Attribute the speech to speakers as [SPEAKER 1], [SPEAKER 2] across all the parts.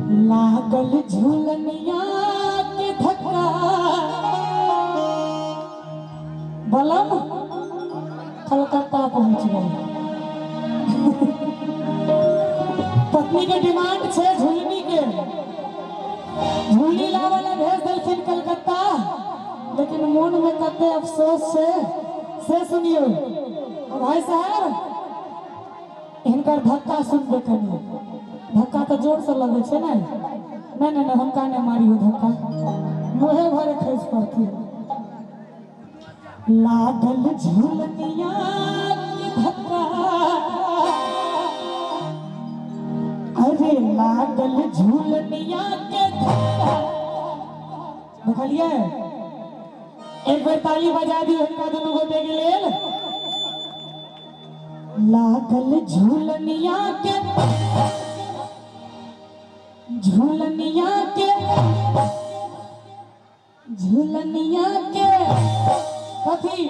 [SPEAKER 1] लागल झूलनिया के धक्का बलम कलकत्ता पहुंच गए। पत्नी के डिमांड छे झूलनी के, झूली लावाला भेज दिलखिन कलकत्ता, लेकिन मन में कते अफसोस से सुनियो भाई साहब, इनकर धक्का सुनबे करियो। धक्का तो जोर से लगे छे ना, नहीं हम काने मारियो धक्का, मुहे भरे खस पड़ती। लागल झूलनिया के धक्का, अरे लागल झूलनिया के धक्का, देखलिए एक बार ताली बजा दी इनका दोनों गोटे के लेल। लागल झूलनिया के कथी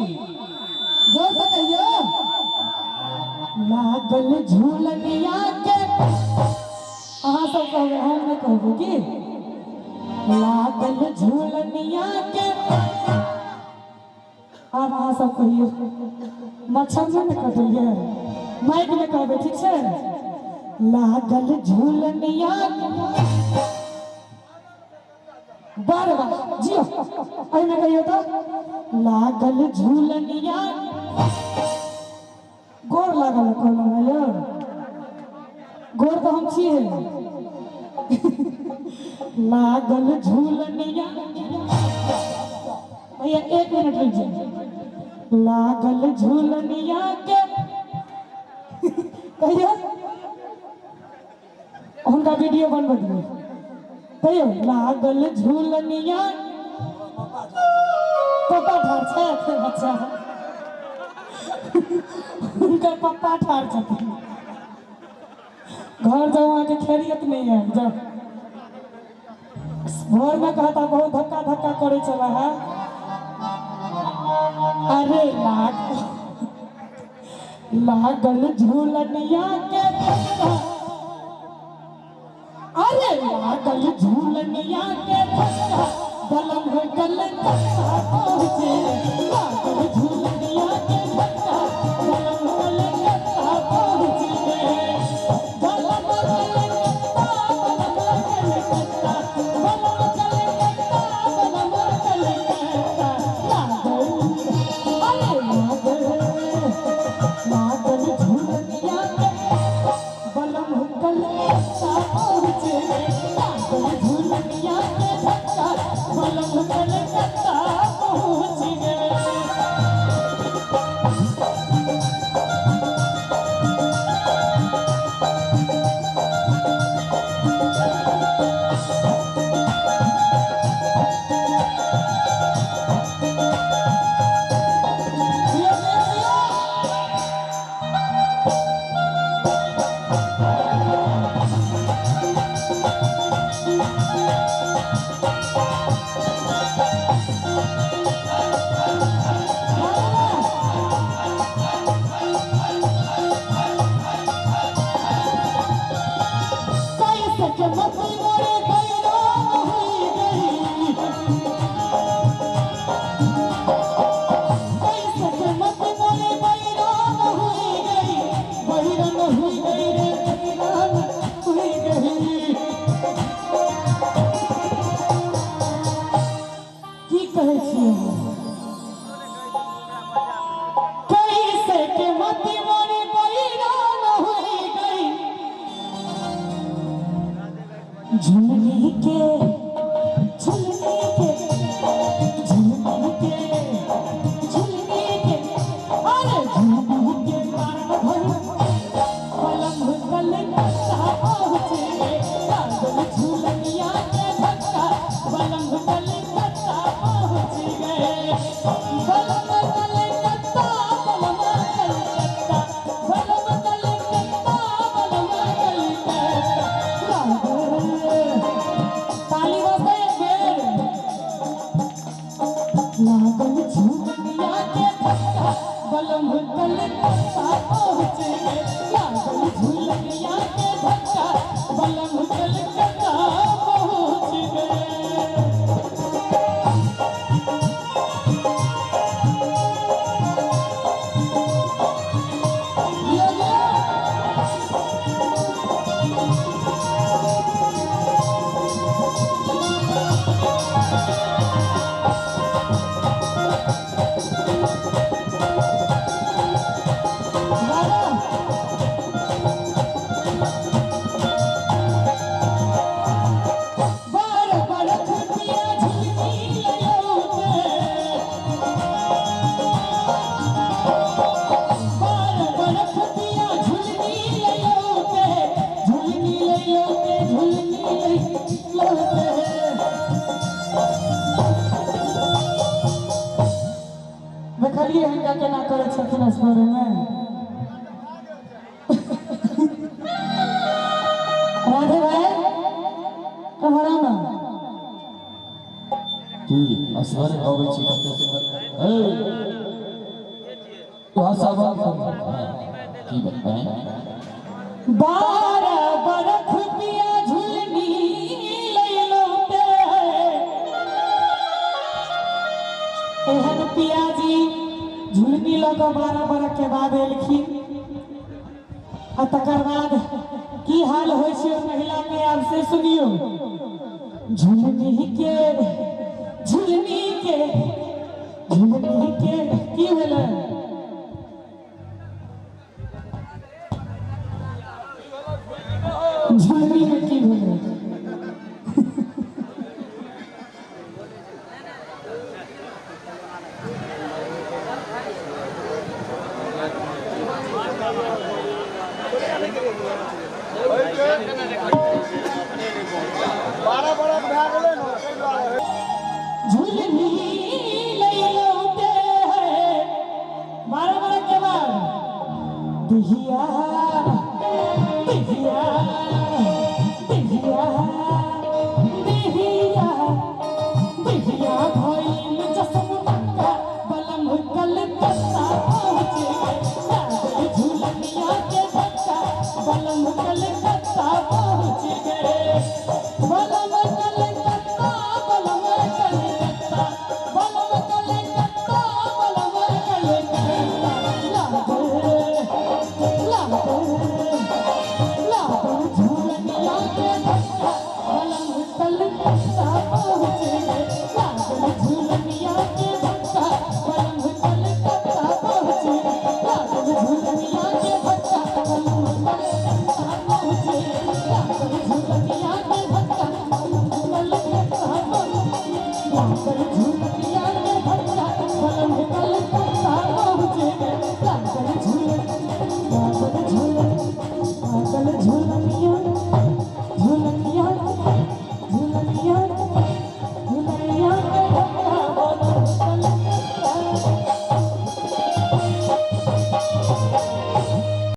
[SPEAKER 1] जोर से कहियो, लागल झूलनिया के, अहाँ सब कहबे हम नहीं कहबे की, लागल झूलनिया के। अब अहाँ सब कहियो, मच्छर में नहीं कटिए, माइक में कहबे, ठीक है। लागल झूलनिया बार बार जियो अरे कहियो तो, लागल झूलनिया गोर लागल कोनो गोर तो हम छिए। लागल झूलनिया भैया 1 मिनट रुक जाइए। लागल झूलनिया के कहियो उनका वीडियो बनवा दियो, कहियो लागल झूलनिया। पापा ठार छे बच्चा, उनका पापा ठार छथिन, घर जाओ के खैरियत नहीं है। जब घर में कहता बहुत धक्का धक्का करे चला है, अरे लागल झूलनिया के धक्का, अरे लागल झूलनिया के धक्का, बलम हो कलकत्ता पहुंचे। लागल झूलनिया के धक्का, बलम हो कलकत्ता पहुंचे। बलम हो कलकत्ता, बलम हो कलकत्ता, बलम हो कलकत्ता, बलम हो कलकत्ता। लागल झूलनिया के, बलम हो कलकत्ता पहुंचे। लागल झूलनिया के धक्का, बलम हो कलकत्ता पहुंच गए। झूलनी के अरे झूलनी के कारण बलम हो कलकत्ता पहुंचे। लागल झूलनिया के धक्का, बलम हो कलकत्ता पहुंच गए। बलम हो कलकत्ता, बलम हो कलकत्ता, बलम हो कलकत्ता, बलम हो कलकत्ता। ताली बजाइए। हंगा के ना करे छथिन इस बारे में। राधे भाई हमारा ना
[SPEAKER 2] की असवर गावे छी कते सुंदर ए तो हसावा की बताएं
[SPEAKER 1] 12 बरख पिया झुलनी लैलो ते एहन पिया जी झुलनी लगा 12 बरख के बाद एलखिन आ तकर बाद की हाल होय छै महिला के आप से सुनियो। झुलनी के झुलनी के झुलनी के की भेलै झुलनी में की भेलै झुलनी लैलो ते 12 बरख के बाद दिहिया दिहिया दिहिया